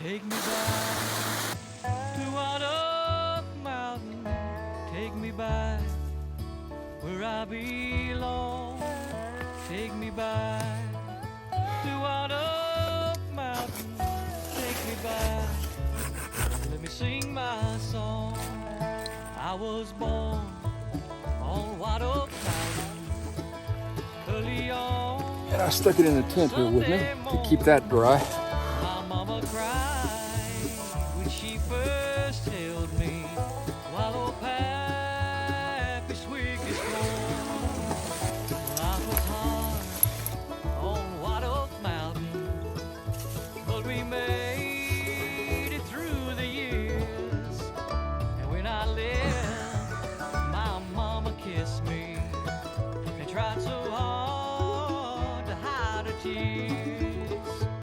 Take me back to White Oak Mountain. Take me back where I belong. Take me back to White Oak Mountain. Take me back. Let me sing my song. I was born on White Oak Mountain early on. And I stuck it in the tent here with me to keep that dry. My mama cried when she first held me while old Pappy Swig is gone. Life was hard on White Oak Mountain, but we made